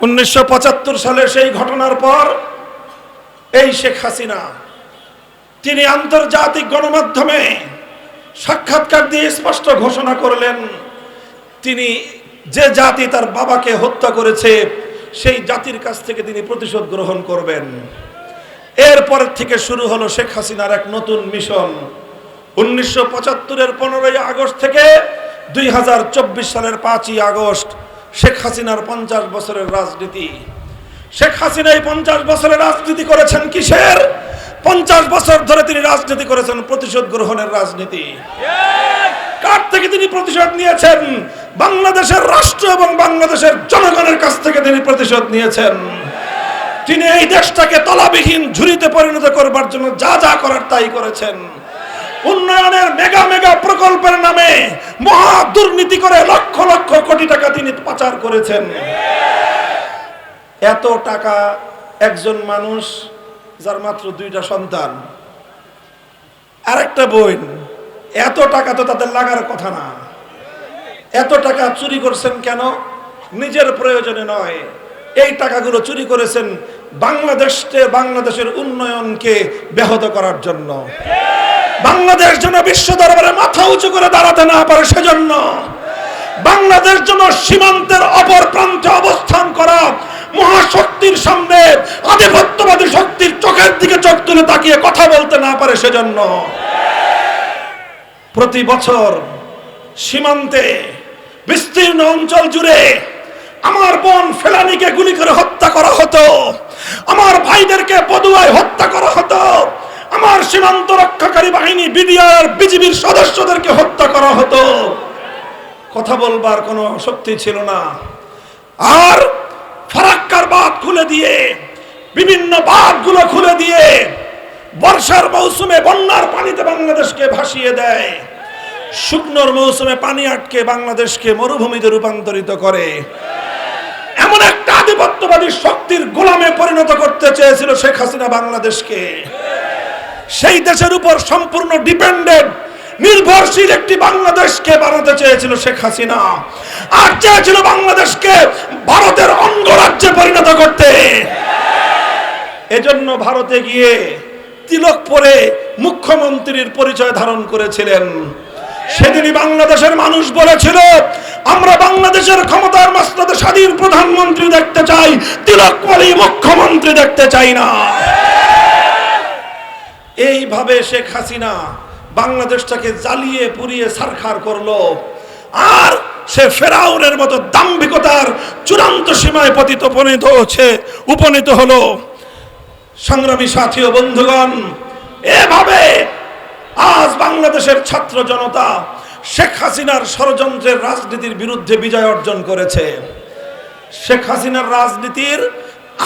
1975 সালে সেই ঘটনার পর এই শেখ হাসিনা তিনি আন্তর্জাতিক গণমাধ্যমে সাক্ষাৎকার দিয়ে স্পষ্ট ঘোষণা করলেন তিনি যে জাতি তার বাবাকে হত্যা করেছে সেই জাতির কাছ থেকে তিনি প্রতিশোধ গ্রহণ করবেন। এরপর থেকে শুরু হলো শেখ হাসিনার এক নতুন মিশন। 1975-এর 15ই আগস্ট থেকে 2024 সালের 5ই আগস্ট শেখ হাসিনার 50 বছরের রাজনীতি। শেখ হাসিনা এই 50 বছরের রাজনীতি করেছেন কিসের? 50 বছর ধরে তিনি রাজনীতি করেছেন প্রতিশোধ গ্রহণের রাজনীতি। কার থেকে তিনি প্রতিশোধ নিয়েছেন? বাংলাদেশের রাষ্ট্র এবং বাংলাদেশের জনগণের কাছ থেকে তিনি প্রতিশোধ নিয়েছেন। তিনি এই দেশটাকে তলাবিহীন ঝুড়িতে পরিণত করবার জন্য যা যা করার তাই করেছেন। উন্নয়নের মেগা মেগা প্রকল্পের নামে মহা দুর্নীতি করে লক্ষ লক্ষ কোটি টাকা তিনি পাচার করেছেন। এত টাকা একজন মানুষ যার মাত্র 2টা সন্তান আর একটা বোন, এত টাকা তো তাদের লাগার কথা না। এত টাকা চুরি করছেন কেন? নিজের প্রয়োজনে নয়, এই টাকাগুলো চুরি করেছেন বাংলাদেশের উন্নয়নকে ব্যাহত করার জন্য। বাংলাদেশ যেন বিশ্ব দরবারে মাথা উঁচু করে দাঁড়াতে না পারে সেজন্য। বাংলাদেশ যেন সীমান্তের অপর প্রান্তে অবস্থান করা মহাশক্তির সামনে আধিপত্যবাদী শক্তির চোখের দিকে চোখ তুলে তাকিয়ে কথা বলতে না পারে সেজন্য। প্রতি বছর সীমান্তে বিস্তীর্ণ অঞ্চল জুড়ে আমার বোন ফেলানিকে গুলি করে হত্যা করা হতো, আমার ভাইদেরকে পদুয়ায় হত্যা করা হতো, আমার সীমান্ত রক্ষাকারী বাহিনী বিডিআর বিজিবির সদস্যদেরকে হত্যা করা হতো। কথা বলবার কোনো শক্তি ছিল না। আর ফারাক্কার বাঁধ খুলে দিয়ে, বিভিন্ন বাঁধগুলো খুলে দিয়ে বর্ষার মৌসুমে বন্যার পানিতে বাংলাদেশকে ভাসিয়ে দেয়, শুকনোর মৌসুমে পানি আটকে বাংলাদেশকে মরুভূমিতে রূপান্তরিত করে। এমন একটা আধিপত্যবাদী শক্তির গোলামে পরিণত করতে চেয়েছিল শেখ হাসিনা বাংলাদেশকে। সেই দেশের উপর সম্পূর্ণ ডিপেন্ডেন্ট নির্ভরশীল একটি বাংলাদেশকে বানাতে চেয়েছিল শেখ হাসিনা। আর চেয়েছিল বাংলাদেশকে ভারতের অঙ্গরাজ্যে পরিণত করতে। এজন্য ভারতে গিয়ে তিলক পরে মুখ্যমন্ত্রীর পরিচয় ধারণ করেছিলেন। সেদিনই বাংলাদেশের মানুষ বলেছিল, আমরা বাংলাদেশের ক্ষমতার মসনদে স্বাধীন প্রধানমন্ত্রী দেখতে চাই, তিলক পরে মুখ্যমন্ত্রী দেখতে চাই না। এইভাবে শেখ হাসিনা বাংলাদেশটাকে জ্বালিয়ে পুড়িয়ে ছারখার করলো। আর সে ফেরাউনের মতো দাম্ভিকতার চূড়ান্ত সীমায় উপনীত হলো। সংগ্রামী সাথী ও বন্ধুগণ, এভাবে আজ বাংলাদেশের ছাত্র জনতা শেখ হাসিনার ষড়যন্ত্রের রাজনীতির বিরুদ্ধে বিজয় অর্জন করেছে। শেখ হাসিনার রাজনীতির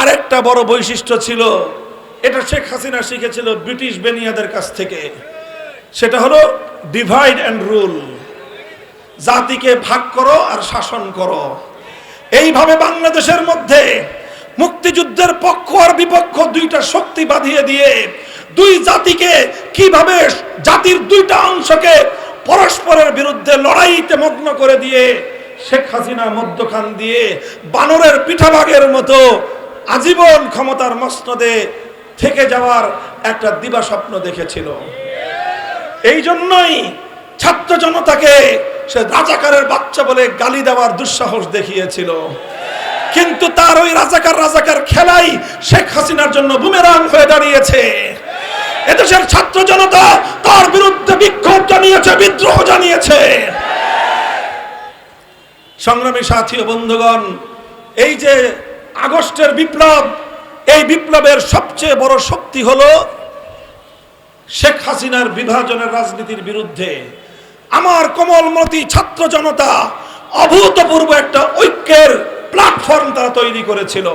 আরেকটা বড় বৈশিষ্ট্য ছিল, এটা শেখ হাসিনা শিখেছিল ব্রিটিশ বেনিয়াদের কাছ থেকে। সেটা হলো ডিভাইড অ্যান্ড রুল, জাতিকে ভাগ করো আর শাসন করো। এইভাবে বাংলাদেশের মধ্যে মুক্তিযুদ্ধের পক্ষ আর বিপক্ষ 2টা শক্তি বাঁধিয়ে দিয়ে দুই জাতিকে কিভাবে জাতির 2টা অংশকে পরস্পরের বিরুদ্ধে লড়াইতে মগ্ন করে দিয়ে শেখ হাসিনা মধ্যখান দিয়ে বানরের পিঠাভাগের মতো আজীবন ক্ষমতার মসনদে থেকে যাওয়ার একটা দিবা স্বপ্ন দেখেছিল। এই জন্যই ছাত্র জনতাকে সে রাজাকারের বাচ্চা বলে গালি দেওয়ার দুঃসাহস দেখিয়েছিল। কিন্তু তার ওই রাজাকার খেলাই শেখ হাসিনার জন্য বুমেরাং হয়ে দাঁড়িয়েছে। এদেশের ছাত্র জনতা তার বিরুদ্ধে বিক্ষোভ জানিয়েছে, বিদ্রোহ জানিয়েছে। সংগ্রামী সাথী ও বন্ধুগণ, এই যে আগস্টের বিপ্লব, এই বিপ্লবের সবচেয়ে বড় শক্তি হলো শেখ হাসিনার বিভাজনের রাজনীতির বিরুদ্ধে আমার কোমলমতি ছাত্র জনতা অভূতপূর্ব একটা ঐক্যের প্ল্যাটফর্ম তারা তৈরি করেছিল,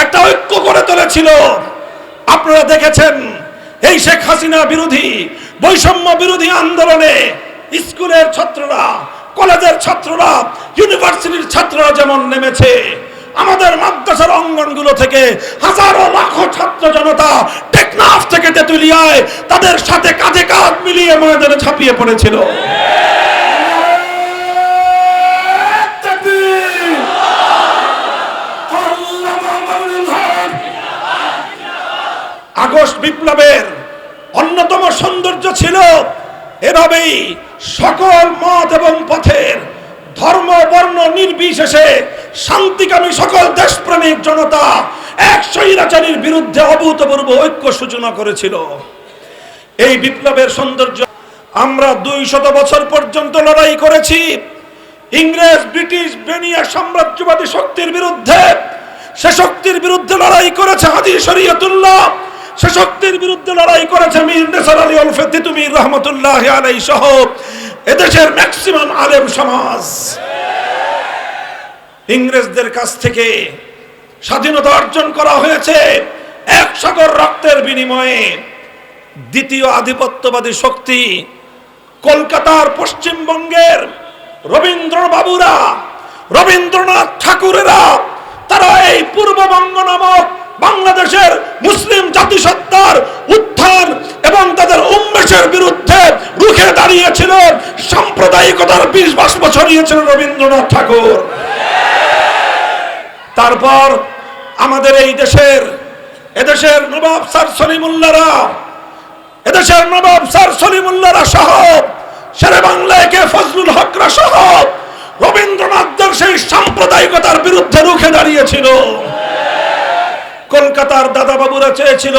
একটা ঐক্য করে তুলেছিল। আপনারা দেখেছেন এই শেখ হাসিনা বিরোধী বৈষম্য বিরোধী আন্দোলনে স্কুলের ছাত্ররা, কলেজের ছাত্ররা, ইউনিভার্সিটির ছাত্ররা যেমন নেমেছে, আমাদের মাদ্রাসার অঙ্গনগুলো থেকে হাজারো লাখো ছাত্র জনতা টেকনাফ থেকে তেতুলিয়ায় তাদের সাথে কাঁধে কাঁধ মিলিয়ে ময়দানে ঝাঁপিয়ে পড়েছিল। আগস্ট বিপ্লবের অন্যতম সৌন্দর্য ছিল এভাবেই সকল মত এবং পথের, ধর্ম বর্ণ নির্বিশেষে শান্তিকামী সকল দেশপ্রেমিক জনতা এক স্বৈরাচারীর বিরুদ্ধে অভূতপূর্ব ঐক্য সূচনা করেছিল। এই বিপ্লবের সৌন্দর্য আমরা 200 বছর পর্যন্ত লড়াই করেছি ইংরেজ, ব্রিটিশ, ব্রিটিশ সাম্রাজ্যবাদী শক্তির বিরুদ্ধে। সে শক্তির বিরুদ্ধে লড়াই করেছে হাজী শরীয়তুল্লাহ, সে শক্তির বিরুদ্ধে লড়াই করেছে মীর নেসার আলী ওরফে তিতুমীর রহমতুল্লাহ আলাইহি সহ এদেশের ম্যাক্সিমাম আলেম সমাজ। ইংরেজদের কাছ থেকে স্বাধীনতা অর্জন করা হয়েছে এক সাগর রক্তের বিনিময়ে। দ্বিতীয় আধিপত্যবাদী শক্তি কলকাতার, পশ্চিমবঙ্গের রবীন্দ্রবাবুরা, রবীন্দ্রনাথ ঠাকুরেরা, তারা এই পূর্ববঙ্গ নামক বাংলাদেশের মুসলিম জাতিসত্তার উত্থান এবং তাদের উন্মেষের বিরুদ্ধে রুখে দাঁড়িয়েছিল। সাম্প্রদায়িকতার বিষ বাষ্প ছড়িয়েছিল রবীন্দ্রনাথ ঠাকুর। তারপর আমাদের এই এদেশের নবাব স্যার সলিমুল্লাহরা, এদেশের নবাব স্যার সলিমুল্লাহরা সহ শেরে বাংলায় কে ফজলুল হকরা সহ রবীন্দ্রনাথদের সেই সাম্প্রদায়িকতার বিরুদ্ধে রুখে দাঁড়িয়েছিল। কলকাতার দাদাবাবুরা চেয়েছিল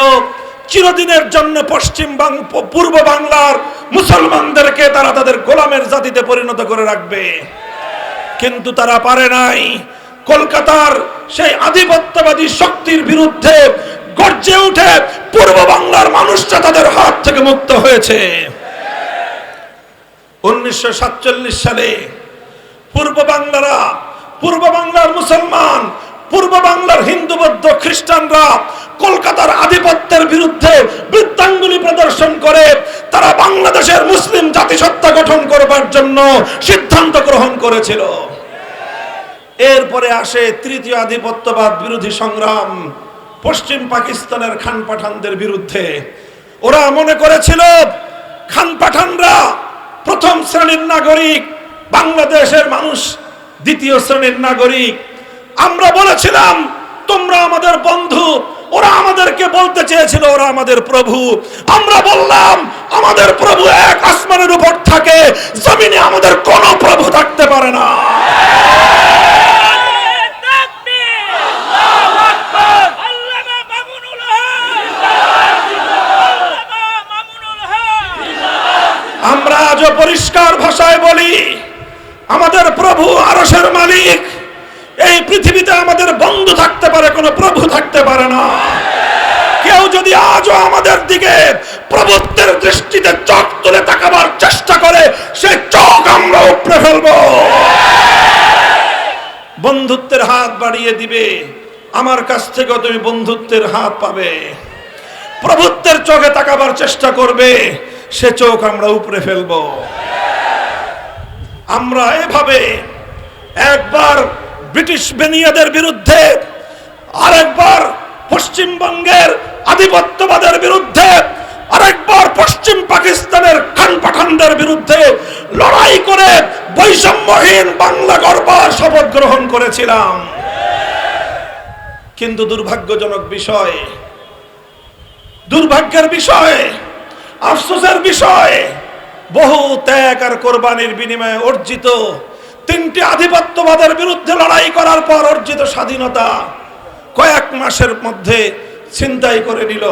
চিরদিনের জন্য পূর্ব বাংলার মুসলমানদেরকে তারা তাদের গোলামের জাতিতে পরিণত করে রাখবে, কিন্তু তারা পারে নাই। কলকাতার সেই আধিপত্যবাদী শক্তির বিরুদ্ধে গর্জে উঠে পূর্ব বাংলার মানুষরা তাদের হাত থেকে মুক্ত হয়েছে। 1947 সালে পূর্ব বাংলার মুসলমান, পূর্ব বাংলার হিন্দু, বৌদ্ধ, খ্রিস্টানরা কলকাতার আধিপত্যের বিরুদ্ধে বৃত্তাঙ্গুলি প্রদর্শন করে তারা বাংলাদেশের মুসলিম জাতিসত্তা গঠন করবার জন্য সিদ্ধান্ত গ্রহণ করেছিল। এরপরে আসে তৃতীয় আধিপত্যবাদ বিরোধী সংগ্রাম পশ্চিম পাকিস্তানের খান পাঠানদের বিরুদ্ধে। ওরা মনে করেছিল খান পাঠানরা প্রথম শ্রেণীর নাগরিক, বাংলাদেশের মানুষ দ্বিতীয় শ্রেণীর নাগরিক। আমরা বলেছিলাম তোমরা আমাদের বন্ধু, ওরা আমাদেরকে বলতে চেয়েছিল ওরা আমাদের প্রভু। আমরা বললাম আমাদের প্রভু এক আসমানের উপর থাকে, জমিনে আমাদের কোনো প্রভু থাকতে পারে না। আমরা আজও পরিষ্কার ভাষায় বলি আমাদের প্রভু আরশের মালিক। এই পৃথিবীতে আমাদের বন্ধু থাকতে পারে, কোনো প্রভু থাকতে পারে না। কেউ যদি আজও আমাদের দিকে প্রভুত্বের দৃষ্টিতে চোখ তুলে তাকাবার চেষ্টা করে, সে চোখ আমরা উপড়ে ফেলবো। বন্ধুত্বের হাত বাড়িয়ে দিবে, আমার কাছ থেকে তুমি বন্ধুত্বের হাত পাবে। প্রভুত্বের চোখে তাকাবার চেষ্টা করবে, সে চোখ আমরা উপড়ে ফেলবো। আমরা এভাবে একবার ব্রিটিশ বেনিয়াদের বিরুদ্ধে, আরেকবার পশ্চিমবঙ্গের আধিপত্যবাদের বিরুদ্ধে, আরেকবার পশ্চিম পাকিস্তানের খান পাঠানদের বিরুদ্ধে লড়াই করে বৈষম্যহীন বাংলা গড়বার শপথ গ্রহণ করেছিলাম। কিন্তু দুর্ভাগ্যের বিষয়, আফসোসের বিষয়, বহু ত্যাগ আর কোরবানির বিনিময়ে অর্জিত তিনটি আধিপত্যবাদের বিরুদ্ধে লড়াই করার পর অর্জিত স্বাধীনতা কয়েক মাসের মধ্যে ছিনতাই করে নিল।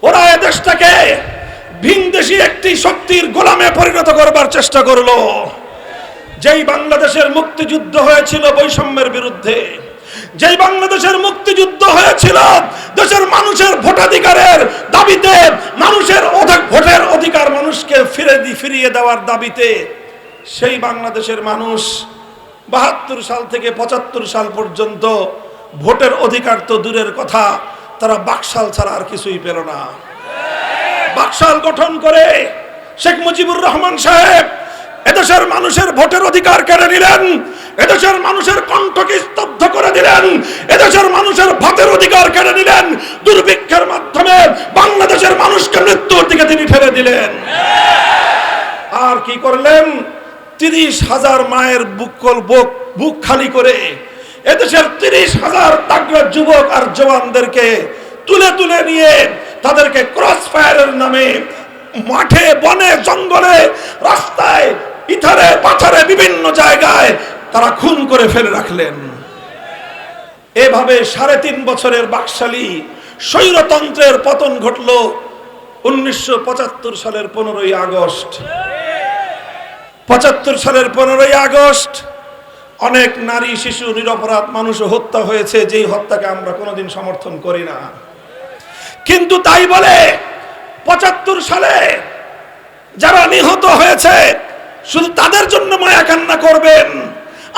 ওরা এ দেশটাকে ভিনদেশী একটি শক্তির গোলামে পরিণত করবার চেষ্টা করলো। যেই বাংলাদেশের মুক্তিযুদ্ধ হয়েছিল বৈষম্যের বিরুদ্ধে, যেই বাংলাদেশের মুক্তিযুদ্ধ হয়েছিল দেশের মানুষের ভোটাধিকারের দাবিতে, মানুষের ভোটের অধিকার মানুষকে ফিরিয়ে দেওয়ার দাবিতে, সেই বাংলাদেশের মানুষ 72 সাল থেকে 75 সাল পর্যন্ত ভোটের অধিকার তো দূরের কথা, তারা বাকশাল ছাড়া আর কিছুই পেল না। বাকশাল গঠন করে শেখ মুজিবুর রহমান সাহেব এদেশের মানুষের ভোটের অধিকার কেড়ে নিলেন, এদেশের মানুষের কণ্ঠকে স্তব্ধ করে দিলেন, এদেশের মানুষের ভাতের অধিকার কেড়ে নিলেন। দুর্ভিক্ষের মাধ্যমে বাংলাদেশের মানুষকে মৃত্যুর দিকে তিনি ফেলে দিলেন। আর কি করলেন? 30,000 মায়ের বুক খালি করে এদেশের 30,000 তাগড়া যুবক আর জওয়ানদেরকে তুলে তুলে নিয়ে তাদেরকে ক্রস ফায়ারের নামে মাঠে বনে জঙ্গলে রাস্তায় ইথারে পাথারে বিভিন্ন জায়গায় তারা খুন করে ফেলে রাখলেন। এভাবে 3.5 বছরের বাকশালী স্বৈরতন্ত্রের পতন ঘটল 1975 সালের 15ই আগস্ট। 75 সালের 15ই আগস্ট অনেক নারী শিশু নিরপরাধ মানুষ হত্যা হয়েছে, যেই হত্যাকে আমরা কোনোদিন সমর্থন করি না। কিন্তু তাই বলে 75 সালে যারা নিহত হয়েছে শুধু তাদের জন্য মায়া কান্না করবেন,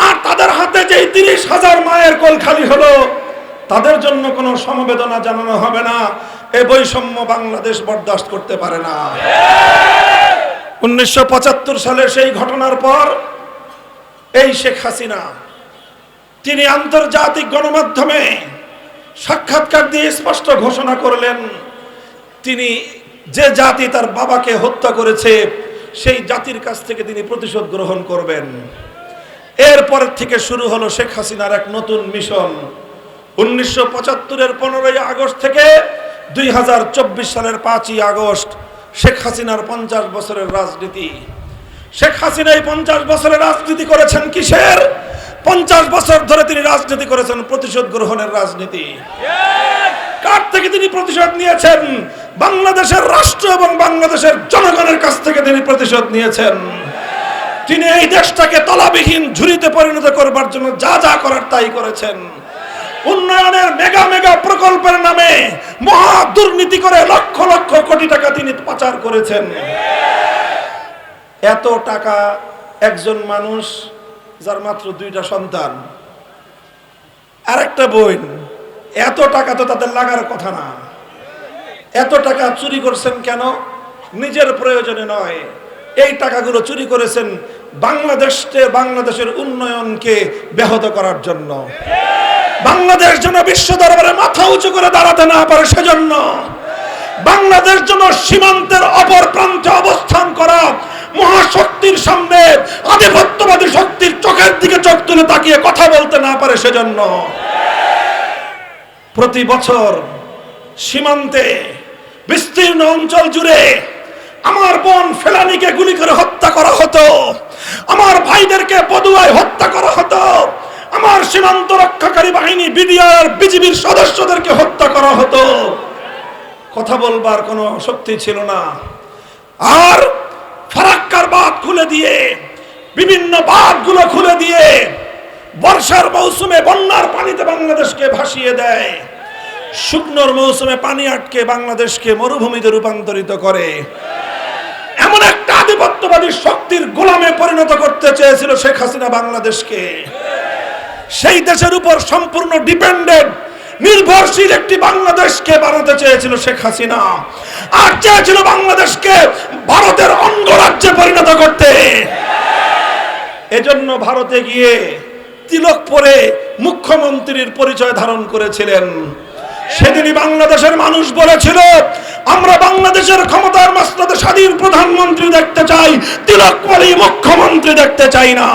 আর তাদের হাতে যেই 30,000 মায়ের কোল খালি হলো তাদের জন্য কোনো সমবেদনা জানানো হবে না। এই বৈষম্য বাংলাদেশ বরদাস্ত করতে পারে না। 1975 সালে সেই ঘটনার পর এই শেখ হাসিনা তিনি আন্তর্জাতিক গণমাধ্যমে সাক্ষাৎকার দিয়ে স্পষ্ট ঘোষণা করলেন তিনি যে জাতি তার বাবাকে হত্যা করেছে সেই জাতির কাছ থেকে তিনি প্রতিশোধ গ্রহণ করবেন। এরপর থেকে শুরু হলো শেখ হাসিনার এক নতুন মিশন। 1975-এর 15ই আগস্ট থেকে 2024 সালের 5ই আগস্ট শেখ হাসিনার 50 বছরের রাজনীতি। শেখ হাসিনা এই 50 বছরের রাজনীতি করেছেন কিসের? 50 বছর ধরে তিনি রাজনীতি করেছেন প্রতিশোধ গ্রহণের রাজনীতি। কার থেকে তিনি প্রতিশোধ নিয়েছেন? বাংলাদেশের রাষ্ট্র এবং বাংলাদেশের জনগণের কাছ থেকে তিনি প্রতিশোধ নিয়েছেন। তিনি এই দেশটাকে তলাবিহীন ঝুড়িতে পরিণত করবার জন্য যা যা করার তাই করেছেন। উন্নয়নের মেগা মেগা প্রকল্পের নামে মহা দুর্নীতি করে লক্ষ লক্ষ কোটি টাকা তিনি পাচার করেছেন। এত টাকা একজন মানুষ যার মাত্র 2টা সন্তান আর একটা বোন, এত টাকা তো তাদের লাগার কথা না। এত টাকা চুরি করছেন কেন? নিজের প্রয়োজনে নয়, এই টাকাগুলো চুরি করেছেন বাংলাদেশের উন্নয়নকে ব্যাহত করার জন্য। বাংলাদেশ যেন বিশ্ব দরবারে মাথা উঁচু করে দাঁড়াতে না পারে সেজন্য, বাংলাদেশ যেন সীমান্তের অপর প্রান্তে অবস্থান করা মহাশক্তির সামনে আধিপত্যবাদী শক্তির চোখের দিকে চোখ তুলে তাকিয়ে কথা বলতে না পারে সেজন্য প্রতি বছর সীমান্তে বিস্তীর্ণ অঞ্চল জুড়ে আমার বোন ফেলানিকে গুলি করে হত্যা করা হতো, আমার ভাইদেরকে পদুয়ায় হত্যা করা হতো, আমার সীমান্ত রক্ষাকারী বাহিনী বিডিআর বিজিবির সদস্যদেরকে হত্যা করা হতো। কথা বলবার কোনো শক্তি ছিল না। আর ফারাক্কার বাঁধ খুলে দিয়ে, বিভিন্ন বাঁধগুলো খুলে দিয়ে বর্ষার মৌসুমে বন্যার পানিতে বাংলাদেশকে ভাসিয়ে দেয়, শুকনোর মৌসুমে পানি আটকে বাংলাদেশকে মরুভূমিতে রূপান্তরিত করে। এমন একটা আধিপত্যবাদী শক্তির গোলামে পরিণত করতে চেয়েছিল শেখ হাসিনা বাংলাদেশকে। সেই দেশের উপর সম্পূর্ণ ডিপেন্ডেন্ট নির্ভরশীল একটি বাংলাদেশকে বানাতে চেয়েছিল শেখ হাসিনা, আর চেয়েছিল বাংলাদেশকে ভারতের অঙ্গরাজ্যে পরিণত করতে। এজন্য ভারতে গিয়ে তিলক পরে মুখ্যমন্ত্রীর পরিচয় ধারণ করেছিলেন। সেদিনই বাংলাদেশের মানুষ বলেছিল, আমরা বাংলাদেশের ক্ষমতার মসনদে স্বাধীন প্রধানমন্ত্রী দেখতে চাই, তিলক পরে মুখ্যমন্ত্রী দেখতে চাই না।